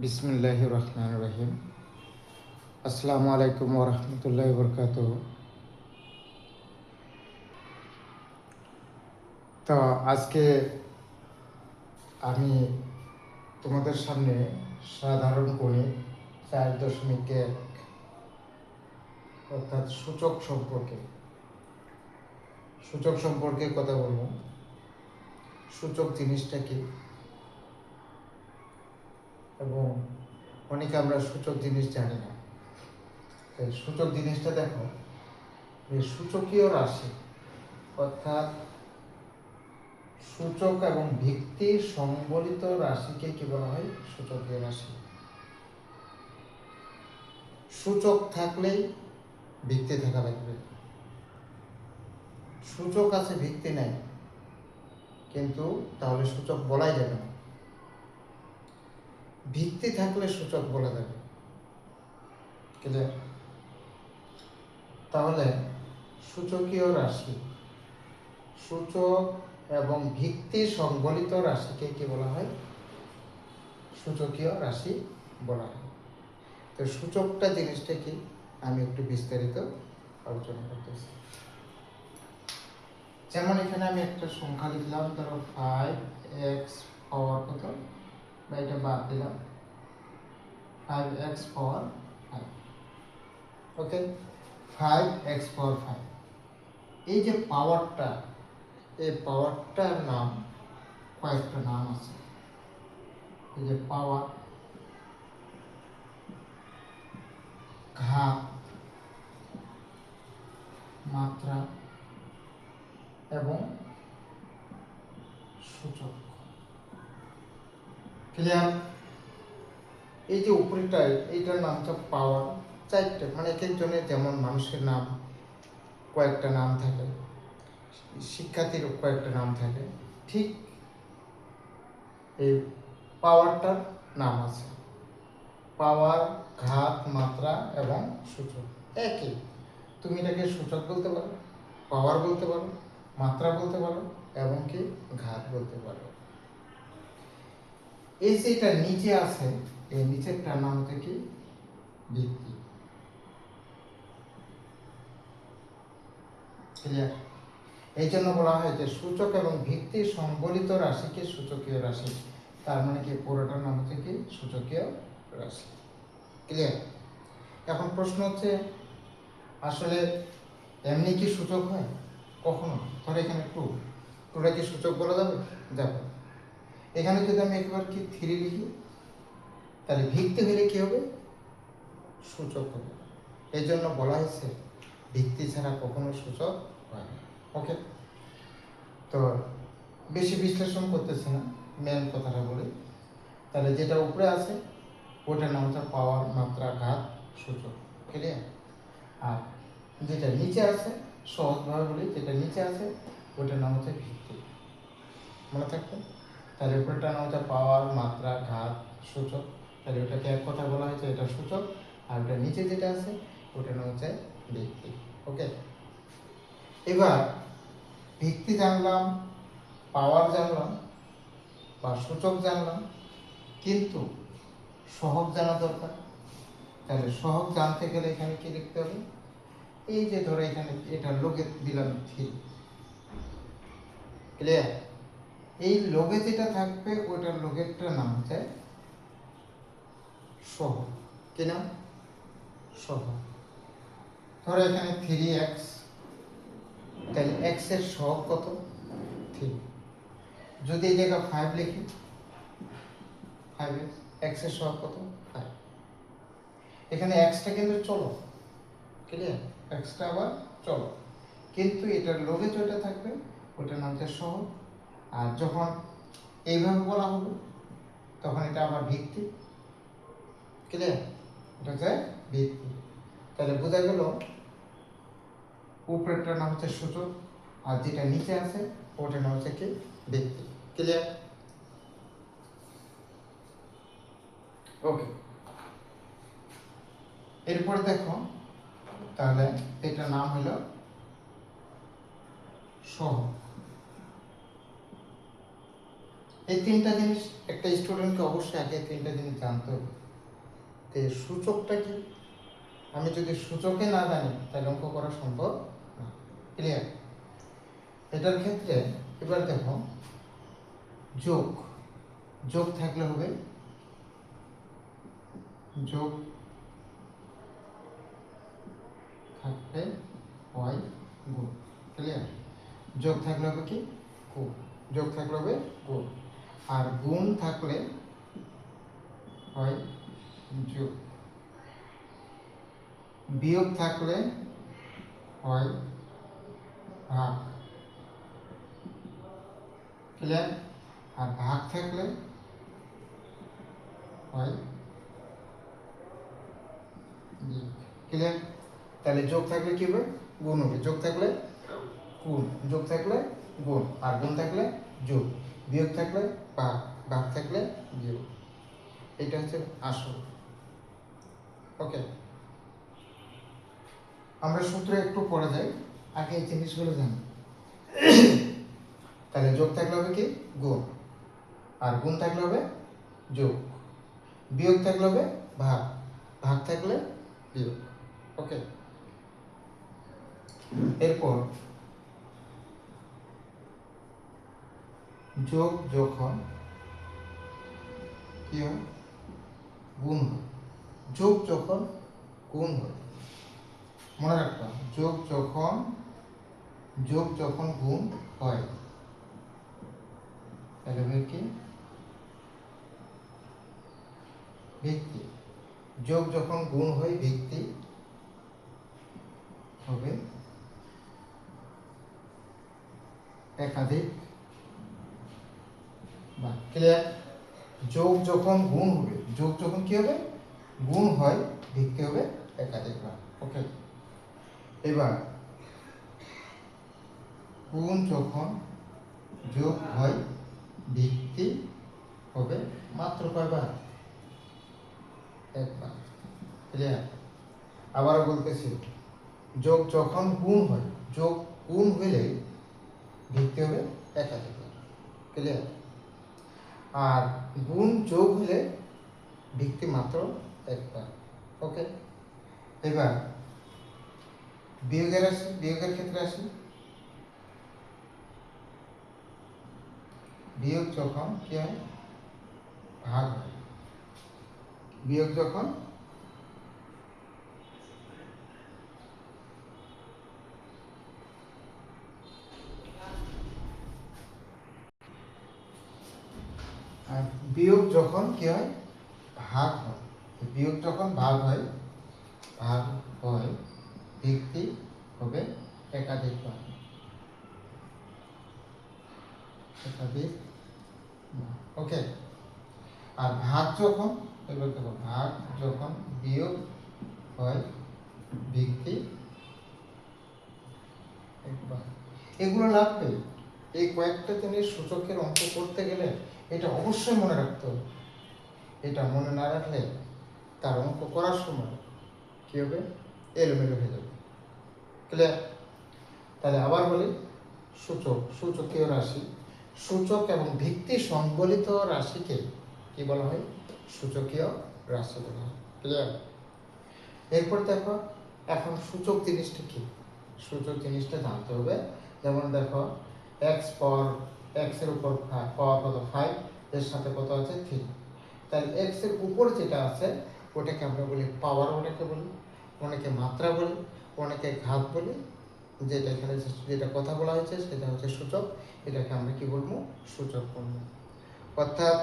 বিসমিল্লাহির রহমানির রহিম। আসসালামু আলাইকুম ওয়া রাহমাতুল্লাহি ওয়া বারাকাতুহু। তো আজকে আমি তোমাদের সামনে সাধারণ গণিত 4.1 অর্থাৎ সূচক সম্পর্কে কথা বলবো। সূচক জিনিসটা কি, এবং অনেকে আমরা সূচক জিনিস জানি না। তাই সূচক জিনিসটা দেখো, যে সূচকীয় রাশি অর্থাৎ সূচক এবং ভিত্তি সংবলিত রাশিকে কি বলা হয়? সূচকীয় রাশি। সূচক থাকলেই ভিত্তি থাকা লাগবে। সূচক আছে ভিত্তি নাই, কিন্তু তাহলে সূচক বলাই যাবে না। ভিত্তি থাকলে সূচক বলা যাবে। ক্লিয়ার? তাহলে সূচকীয় রাশি, সূচক এবং ভিত্তি সংবলিত রাশিকে কি বলা হয়? সূচকীয় রাশি বলা হয়। তো সূচকটা জিনিসটা কি আমি একটু বিস্তারিত আলোচনা করতেছি। যেমন এখানে আমি একটা সংখ্যা লিখলাম, ধরো 5x পাওয়ার কত, বা এটা বাদ দিলাম, 5x পাওয়ার 5। ওকে, 5x পাওয়ার 5। এই যে পাওয়ারটা, এই পাওয়ারটার নাম, কয়েকটা নাম আছে। এই যে পাওয়ার, ঘাত, মাত্রা এবং সূচক। ক্লিয়ার? এই যে উপরেটাই, এইটার নামটা পাওয়ার। চারটে, মানে এক একজনের যেমন মানুষের নাম কয়েকটা নাম থাকে, শিক্ষার্থীর কয়েকটা নাম থাকে, ঠিক এই পাওয়ারটার নাম আছে। পাওয়ার, ঘাত, মাত্রা এবং সূচক একই। তুমি এটাকে সূচক বলতে পারো, পাওয়ার বলতে পারো, মাত্রা বলতে পারো, এবং কি ঘাত বলতে পারো। এই যে এটা নিচে আছে, এই নিচেরটার নাম হচ্ছে কি? ভিত্তি। ক্লিয়ার? এই জন্য বলা হয় যে সূচক এবং ভিত্তি সংবলিত রাশিকে সূচকীয় রাশি। তার মানে কি পুরোটার নাম হচ্ছে কি? সূচকীয় রাশি। ক্লিয়ার? এখন প্রশ্ন হচ্ছে, আসলে এমনি কি সূচক হয়? কখনো? ধরো এখানে টুটা কি সূচক বলা যাবে? যাবে। এখানে যদি আমি একবার কি 3 লিখি, তাহলে ভিত্তি হলে কি হবে? সূচক হবে। এই জন্য বলা হয়েছে ভিত্তি ছাড়া কখনো সূচক হয় না। ওকে, তো বেশি বিশ্লেষণ করতেছি না, মেন কথাটা বলি। তাহলে যেটা উপরে আছে ওটার নাম হচ্ছে পাওয়ার, মাত্রা, ঘাত, সূচক। ক্লিয়ার? আর যেটা নিচে আছে, সহজভাবে বলি, যেটা নিচে আছে ওটার নাম হচ্ছে ভিত্তি। মনে থাকবে? তাহলে উপরেটার নাম হচ্ছে পাওয়ার, মাত্রা, ঘাত, সূচক। তাহলে ওটাকে এক কথা বলা হয়েছে, এটা সূচক। আর ওটার নিচে যেটা আছে ওটার নাম হচ্ছে ভিত্তি। ওকে, এবার ভিত্তি জানলাম, পাওয়ার জানলাম, বা সূচক জানলাম, কিন্তু সহগ জানা দরকার। তাহলে সহগ জানতে গেলে এখানে কি লিখতে হবে? এই যে ধরো এখানে এটা লোগে দিলাম 3। ক্লিয়ার? এই লোগে যেটা থাকবে ওটার লোগেরটার নাম হচ্ছে সহগ। কি নাম? সহগ। ধরো এখানে 3x, তাহলে x এর সহগ কত? 3। যদি এই জায়গায় 5 লিখি, 5x, x এর সহগ কত? 5। এখানে xটা কিন্তু চলো, ক্লিয়ার? xটা আবার চলো, কিন্তু এটার লোগে যেটা থাকবে ওটার নাম হচ্ছে সহগ। আর যখন এইভাবে বলা হবে তখন এটা আবার ভিত্তি। ক্লিয়ার? এটা হচ্ছে ভিত্তি। তাহলে বোঝা গেল উপরেরটার নাম হচ্ছে সূচক, আর যেটা নিচে আছে ওটার নাম হচ্ছে কি? ভিত্তি। ক্লিয়ার? ওকে, এরপর দেখো, তাহলে এটার নাম হলো সহগ। এই তিনটা জিনিস একটা স্টুডেন্টকে অবশ্যই আগে তিনটা জিনিস জানতে হবে। তো সূচকটা কি, আমি যদি সূচকে না জানি তাহলে অঙ্ক করা সম্ভব না। ক্লিয়ার? এটার ক্ষেত্রে এবার দেখো, যোগ যোগ থাকলে হবে যোগ থাকলে হয় গুণ। ক্লিয়ার? যোগ থাকলে হবে কি গুণ, যোগ থাকলে হবে গুণ, আর গুণ থাকলে হয় যোগ, বিয়োগ থাকলে হয় ভাগ। ক্লিয়ার? আর ভাগ থাকলে হয় বিয়োগ। ক্লিয়ার? তাহলে যোগ থাকলে কি হবে, গুণ হবে, যোগ থাকলে গুণ, যোগ থাকলে গুণ, আর গুণ থাকলে যোগ, বিয়োগ থাকলে ভাগ, ভাগ থাকলে বিয়োগ। এটা হচ্ছে আসল। ওকে, আমরা সূত্র একটু পড়ে যাই, আগে এই জিনিসগুলো জানি। তাহলে যোগ থাকলে হবে কি গুণ, আর গুণ থাকলে হবে যোগ, বিয়োগ থাকলে হবে ভাগ, ভাগ থাকলে বিয়োগ। ওকে, এরপর যোগ যখন কি হয়, গুণ হয়, যোগ যখন গুণ হয়, মনে রাখবা, যোগ যখন গুণ হয় তাহলে হবে কি ভিত্তি। যোগ যখন গুণ হয় ভিত্তি হবে একাধিক বা। ক্লিয়ার? যোগ যখন গুণ হবে, যোগ যখন কি হবে গুণ হয়, ভিত্তি হবে একাধিক বার। ওকে, এবার গুণ যখন যোগ হয় ভিত্তি হবে মাত্র কয়বার, একবার। ক্লিয়ার? আবার বলতেছি, যোগ যখন গুণ হয়, যোগ গুণ হইলে ভিত্তি হবে একাধিকবার। ক্লিয়ার? আর গুণ যোগ হলে ভিত্তি মাত্র একবার। ওকে, এবার বিয়োগের আসি, বিয়োগের ক্ষেত্রে আসি। বিয়োগ যখন কি হয় ভাগ হয়, বিয়োগ যখন আর বিয়োগ যখন কি হয় ভাগ হয়, বিয়োগ যখন ভাগ হয়, ভাগ হয় ভিত্তি হবে একাধিকবার, একাধিক। ওকে, আর ভাগ যখন, এবার দেখো, ভাগ যখন বিয়োগ হয় ভিত্তি একবার। এগুলো লাগবে, এই কয়েকটা জিনিস সূচকের অঙ্ক করতে গেলে এটা অবশ্যই মনে রাখতে হবে। এটা মনে না রাখলে তার অঙ্ক করার সময় কি হবে, এলোমেলো হয়ে যাবে। ক্লিয়ার? তাহলে আবার বলি, সূচক, সূচকীয় রাশি, সূচক এবং ভিত্তি সংবলিত রাশিকে কি বলা হয়, সূচকীয় রাশি বলা হয়। ক্লিয়ার? এরপর দেখো, এখন সূচক জিনিসটা কি, সূচক জিনিসটা জানতে হবে। যেমন দেখো, এক্স পাওয়ার, এক্স এর উপর পাওয়ার কত 5, এর সাথে কত আছে 3, তাহলে এক্স এর উপর যেটা আছে ওটাকে আমরা বলি পাওয়ার, ওটাকে বলি, অনেকে মাত্রা বলি, অনেকে ঘাত বলি। যেটা এখানে যেটা কথা বলা হয়েছে সেটা হচ্ছে সূচক, এটাকে আমরা কি বলবো, সূচক বলবো। অর্থাৎ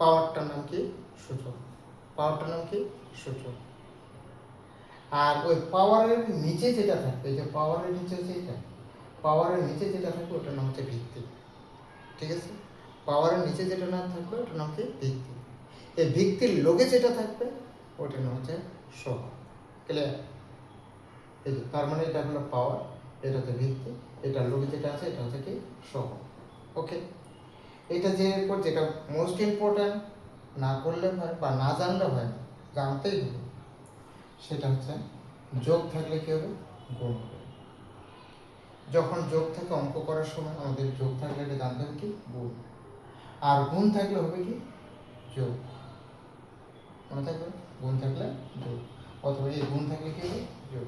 পাওয়ারটার নাম কি সূচক, পাওয়ারটার নাম কি সূচক। আর ওই পাওয়ারের নিচে যেটা থাকবে, এই যে পাওয়ারের নিচে যেটা, পাওয়ারের নিচে যেটা থাকবে ওটার নাম হচ্ছে ভিত্তি। ঠিক আছে? পাওয়ারের নিচে যেটা নাম থাকবে ওটার নাম কি ভিত্তি। এই ভিত্তির লগে যেটা থাকবে ওটার নাম হচ্ছে সহগ। ক্লিয়ার? এই যে তার মানে এটা হলো পাওয়ার, এটা হচ্ছে ভিত্তি, এটার লগে যেটা আছে এটা হচ্ছে কি সহগ। ওকে, এটা যে এরপর যেটা মোস্ট ইম্পর্ট্যান্ট, না করলে হয় বা না জানলে হয় না, জানতেই হবে, সেটা হচ্ছে যোগ থাকলে কি হবে, গুণ হবে। যখন যোগ থাকে অঙ্ক করার সময় আমাদের যোগ থাকলে এটা জানতে হবে কি গুণ। আর গুণ থাকলে হবে কি যোগ, মনে থাকবে গুণ থাকলে যোগ, অথবা এই গুণ থাকলে কি হবে যোগ,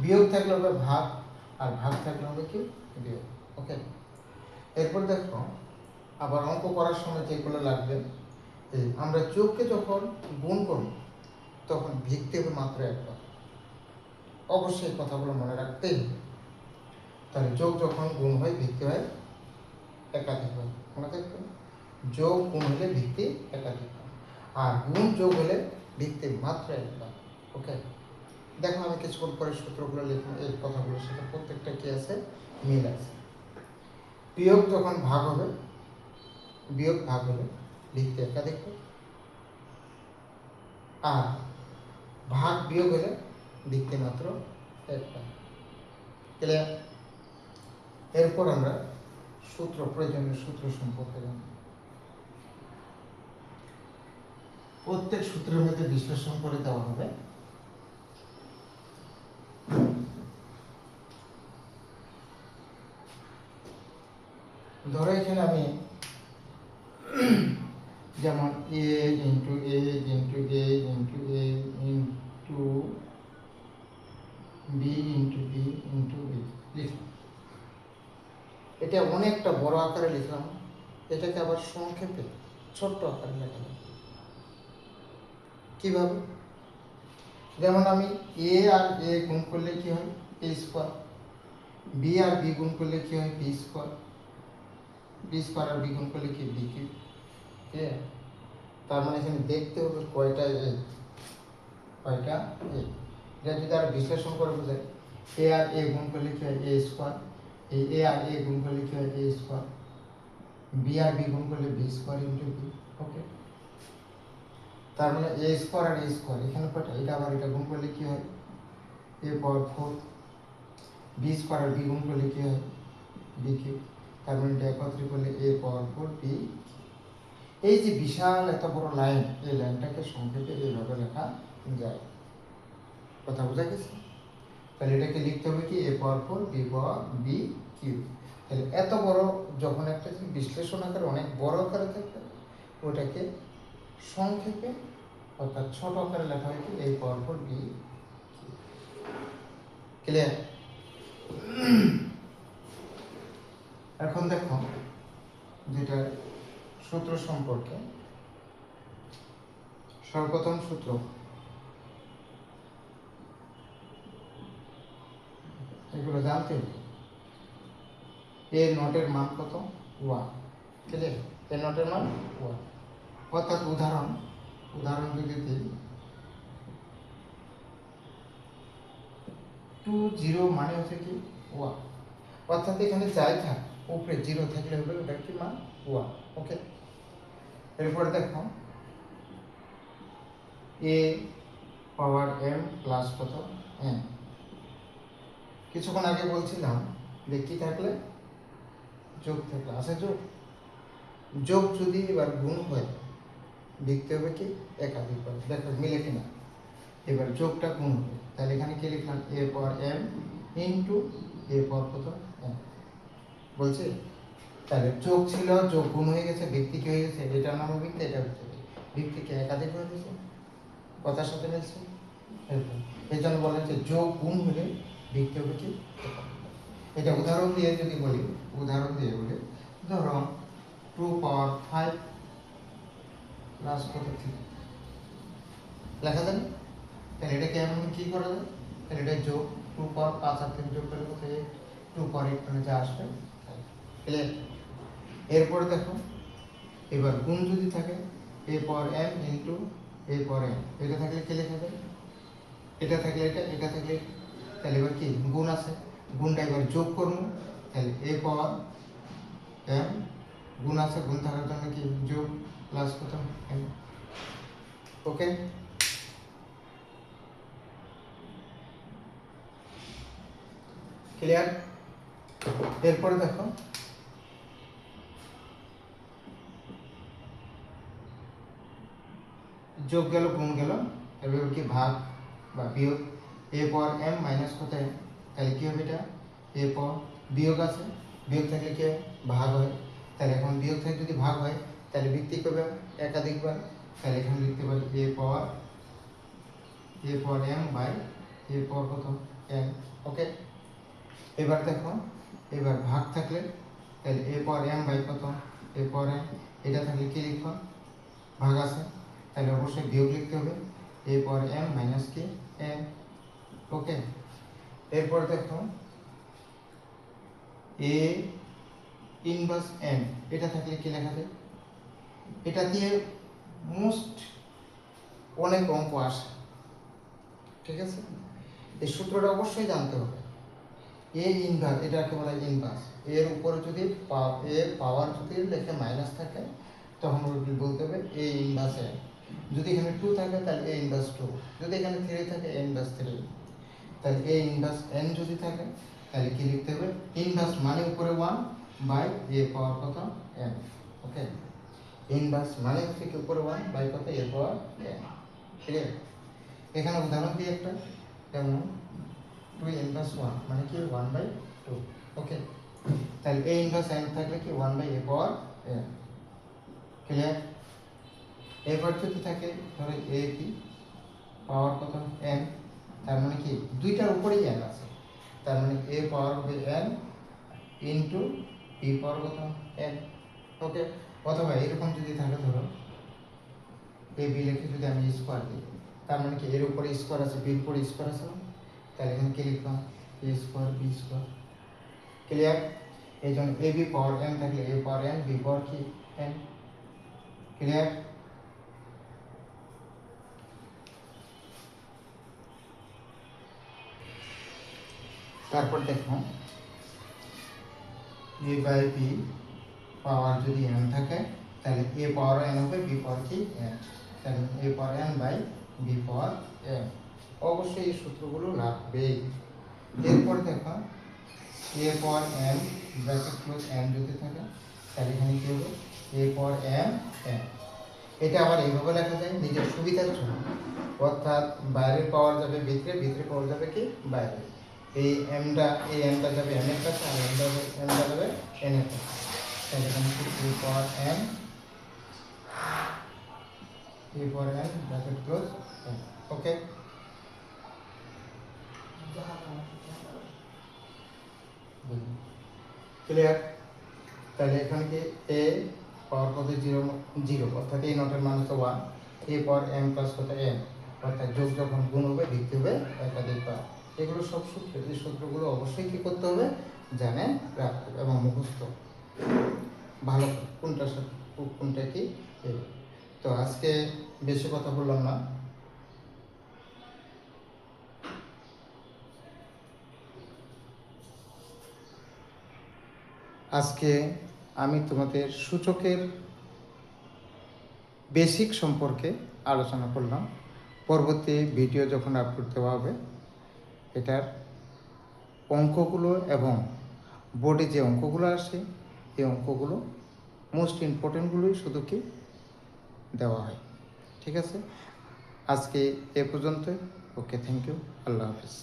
বিয়োগ থাকলে হবে ভাগ, আর ভাগ থাকলে হবে কি বিয়োগ। ওকে, এরপর দেখো আবার অঙ্ক করার সময় যেগুলো লাগবে, আমরা যোগকে যখন গুণ করব তখন ভিত্তি হবে মাত্র একবার, অবশ্যই কথাগুলো মনে রাখতেই হবে। তাহলে যোগ যখন গুণ হয় ভিত্তি হয় একাধিক হয়, মনে থাকবে যোগ গুণ হলে ভিত্তি একাধিক হয়, আর গুণ যোগ হলে ভিত্তি মাত্র একবার। ওকে, দেখো আমি কিছুক্ষণ পরে সূত্রগুলো লিখবো, এই কথাগুলোর সাথে প্রত্যেকটা কি আছে মিল আছে। বিয়োগ যখন ভাগ হবে, বিয়োগ ভাগ হলে ভিত্তি একাধিক হয়, আর ভাগ বিয়োগ হলে ভিত্তি মাত্র একটা। ক্লিয়ার? এরপর আমরা সূত্র, প্রয়োজনীয় সূত্র সম্পর্কে জানব। প্রত্যেক সূত্রের মধ্যে বিশ্লেষণ করে দেওয়া হবে। ধরো এখানে আমি যেমন a into a into a into a into b into b into b লিখলাম, এটা অনেকটা বড় আকারে লিখলাম, এটাকে আবার সংক্ষেপে ছোট্ট আকারে লেখা যায় কিভাবে? যেমন আমি a আর a গুণ করলে কি হয় a স্কয়ার, b আর b গুণ করলে কি হয় b স্কয়ার, b স্কয়ার আর b গুণ করলে কি b কিউব। ঠিক আছে, তার মানে এখানে দেখতে হবে কয়টা a, কয়টা a। এটা যদি আর বিশ্লেষণ করে বোঝায়, a আর a গুণ করলে কি হয় a স্কয়ার, এই a আর a গুণ করলে কি হয় a স্কয়ার, b আর b গুণ করলে b square into b। Okay, তার মানে a স্কয়ার আর a স্কয়ার এখানে কয়টা, এটা আবার এটা গুণ করলে কি হয় a পাওয়ার 4, b স্কয়ার আর b গুণ করলে কি হয় b কিউব, তার মানে এটা একত্রিত করলে a পাওয়ার 4 b। এই যে বিশাল এত বড় লাইন, এই লাইনটাকে সংক্ষেপে এইভাবে লেখা যায়। কথা বোঝা গেছে? তাহলে এটাকে লিখতে হবে কি a power 4 b power b cube. তাহলে এত বড় যখন একটা বিশ্লেষণ আকারে অনেক বড় আকারে থাকে, ওটাকে সংক্ষেপে অর্থাৎ ছোট আকারে লেখা হয় কি a power 4 b cube. Clear? এখন দেখো যেটা সূত্র সম্পর্কে, সর্বপ্রথম সূত্র এগুলো জানতে হবে। এ নটের মান কত 1, ক্লিয়ার? এ নটের মান 1, অর্থাৎ উদাহরণ যদি দিই 20 মানে হচ্ছে কি 1, অর্থাৎ এখানে যাই থাক উপরে 0 থাকলে হবে ওটা কি মান 1। ওকে, এরপরে দেখো a পাওয়ার m প্লাস কত n। কিছুক্ষণ আগে বলছিলাম যে কি থাকলে যোগ থাকলে আছে, যোগ যদি এবার গুণ হয় লিখতে হবে কি একাধিক বার। দেখো মিলে কিনা, এবার যোগটা গুণ হবে, তাহলে এখানে কি লিখলাম a power m into a power কত n বলছে। তাহলে যোগ ছিল, যোগ গুণ হয়ে গেছে, ভিত্তি কি হয়ে গেছে, এটার নাম ভিত্তি, এটা হচ্ছে ভিত্তিকে একাধিক হয়ে গেছে। কথার সাথে মিলছে? এই জন্য বলেন যে যোগ গুণ হলে ভিত্তি হবে কি। এটা উদাহরণ দিয়ে যদি বলি, উদাহরণ দিয়ে বলি, ধরো 2 পাওয়ার 5 প্লাস কত 3 লেখা যায়। তাহলে এটাকে এমন কি করা যায়, তাহলে এটা যোগ 2 পাওয়ার 5 আর 3 যোগ করলে কত 8, 2 পাওয়ার 8 মানে যা আসবে। ক্লিয়ার? এরপরে দেখো এবার গুণ যদি থাকে a power m into a power n, এটা থাকলে কি লেখা যায়, এটা থাকলে এটা, এটা থাকলে, তাহলে এবার কি গুণ আছে, গুণটা এবার যোগ করবো, তাহলে a পাওয়ার m গুণ আছে, গুণ থাকার জন্য কি যোগ প্লাস কত m। ওকে, ক্লিয়ার? এরপরে দেখো যোগ গেল গুণ গেল, এবার কি ভাগ বা বিয়োগ, a পাওয়ার m মাইনাস কত m, তাহলে কি হবে এটা a পাওয়ার, বিয়োগ আছে, বিয়োগ থাকলে কি ভাগ হয়, তাহলে এখন বিয়োগ থেকে যদি ভাগ হয় তাহলে ভিত্তি করবে একাধিকবার, তাহলে এখানে লিখতে পারি a power m by a power কত n। ওকে, এবার দেখো, এবার ভাগ থাকলে তাহলে a পাওয়ার m বাই কত a পাওয়ার m, এটা থাকলে কি লিখবা ভাগ আছে, তাহলে অবশ্যই বিয়োগ লিখতে হবে a পাওয়ার m মাইনাস কি n। ওকে, এরপর দেখো a ইনভার্স n, এটা থাকলে কি লেখা যায়, এটা দিয়ে মোস্ট অনেক অঙ্ক আসে, ঠিক আছে। এই সূত্রটা অবশ্যই জানতে হবে। এ ইনভার্স, এটাকে বলা হয় ইনভার্স, এর উপরে যদি এর পাওয়ার যদি লেখে মাইনাস থাকে তখন বলতে হবে এ ইনভার্স n। যদি এখানে 2 থাকে তাহলে এ ইনভার্স 2, যদি এখানে 3 থাকে এ ইনভার্স 3, তাহলে এ ইনভার্স n যদি থাকে তাহলে কি লিখতে হবে, ইনভার্স মানে উপরে 1 বাই এ পাওয়ার কত n। ওকে, ইনভার্স মানে হচ্ছে কি উপরে 1 বাই কত এ পাওয়ার n। ক্লিয়ার? এখানে উদাহরণ দিই একটা, যেমন 2 ইনভার্স 1 মানে কি 1 বাই 2। ওকে, তাহলে a ইনভার্স n থাকলে কি 1 by a power n। Clear? এবার যদি থাকে ধরো a কি পাওয়ার কত n, তার মানে কি দুইটার উপরেই n আছে, তার মানে a পাওয়ার হবে n ইনটু b পাওয়ার কত n। ওকে, অথবা এরকম যদি থাকে ধরো a b লিখে যদি আমি স্কয়ার দিই, তার মানে কি এর উপরে স্কয়ার আছে b এর উপরে স্কয়ার আছে, তাহলে এখানে কি লিখলাম a square b square. Clear? এই জন্য a b পাওয়ার n থাকলে a পাওয়ার n b পাওয়ার কি n। ক্লিয়ার? তারপর দেখো a বাই b পাওয়ার যদি n থাকে তাহলে a পাওয়ার n হবে b পাওয়ার কি n, তাহলে a power n by b power n। অবশ্যই এই সূত্রগুলো লাগবেই। এরপর দেখো a power n bracket close n যদি থাকে তাহলে এখানে কি হবে a পাওয়ার n n। এটা আবার এইভাবে লেখা যায় নিজের সুবিধার জন্য, অর্থাৎ বাইরের পাওয়ার যাবে ভিতরে, ভিতরে পাওয়ার যাবে কি বাইরে। এই mটা যাবে n এর কাছে, আর mটা যাবে n এর কাছে, তাহলে এখানে কি a power n bracket close n। Okay, clear? তাহলে এখানে কি a পাওয়ার কত 0 0, অর্থাৎ এই নটের মান হচ্ছে 1, a পাওয়ার m প্লাস কত n, অর্থাৎ যোগ যখন গুণ হবে লিখতে হবে একাধিকবার। এগুলো সব সূত্র, এই সূত্রগুলো অবশ্যই কি করতে হবে জানে রাখতে হবে এবং মুখস্থ ভালো কোনটা কোনটা কি। তো আজকে বেশি কথা বললাম না, আজকে আমি তোমাদের সূচকের বেসিক সম্পর্কে আলোচনা করলাম। পরবর্তী ভিডিও যখন আপলোড দেওয়া হবে এটার অঙ্কগুলো এবং বোর্ডে যে অঙ্কগুলো আসে এই অঙ্কগুলো মোস্ট ইম্পর্টেন্টগুলোই শুধু কি দেওয়া হয়। ঠিক আছে, আজকে এ পর্যন্ত। ওকে, থ্যাংক ইউ, আল্লাহ হাফিজ।